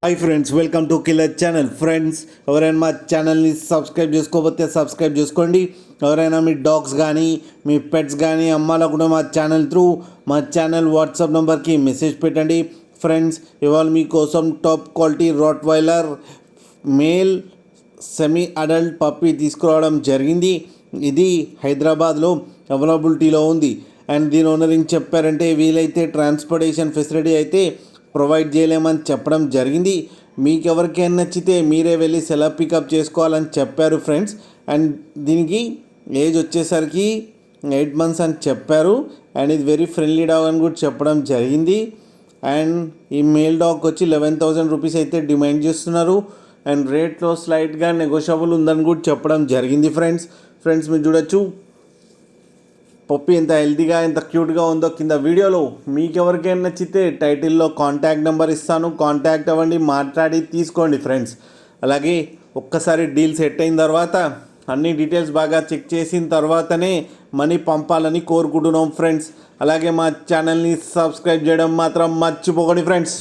Hi friends, welcome to killer channel. Friends, ఎవరైనా మా ఛానల్ని సబ్స్క్రైబ్ చేసుకోకపోతే సబ్స్క్రైబ్ చేసుకోండి. ఎవరైనా మీ డాగ్స్ కానీ మీ పెట్స్ కానీ అమ్మాలనుకుంటే మా ఛానల్ వాట్సాప్ నెంబర్కి మెసేజ్ పెట్టండి. ఫ్రెండ్స్, ఇవాళ మీకోసం top quality Rottweiler male semi adult puppy తీసుకురావడం జరిగింది. ఇది హైదరాబాద్లో అవైలబిలిటీలో ఉంది. అండ్ దీని ఓనర్ ఏం చెప్పారంటే, వీలైతే ట్రాన్స్పోర్టేషన్ ఫెసిలిటీ అయితే ప్రొవైడ్ చేయలేమని చెప్పడం జరిగింది. మీకు ఎవరికైనా నచ్చితే మీరే వెళ్ళి సెలవు పికప్ చేసుకోవాలని చెప్పారు ఫ్రెండ్స్. అండ్ దీనికి ఏజ్ వచ్చేసరికి 8 months అని చెప్పారు. అండ్ ఇది వెరీ ఫ్రెండ్లీ డాగ్ అని కూడా చెప్పడం జరిగింది. అండ్ ఈ మేల్ డాగ్ వచ్చి 11,000 రూపీస్ అయితే డిమాండ్ చేస్తున్నారు. అండ్ రేట్లో స్లైట్గా నెగోషియబుల్ ఉందని కూడా చెప్పడం జరిగింది. ఫ్రెండ్స్ మీరు చూడొచ్చు పప్పి ఎంత హెల్తీగా ఎంత క్యూట్గా ఉందో. కింద వీడియోలో మీకు ఎవరికైనా నచ్చితే టైటిల్లో కాంటాక్ట్ నెంబర్ ఇస్తాను, కాంటాక్ట్ అవ్వండి, మాట్లాడి తీసుకోండి ఫ్రెండ్స్. అలాగే ఒక్కసారి డీల్ సెట్ అయిన తర్వాత అన్ని డీటెయిల్స్ బాగా చెక్ చేసిన తర్వాతనే మనీ పంపాలని కోరుకుంటున్నాం ఫ్రెండ్స్. అలాగే మా ఛానల్ని సబ్స్క్రైబ్ చేయడం మాత్రం మర్చిపోకండి ఫ్రెండ్స్.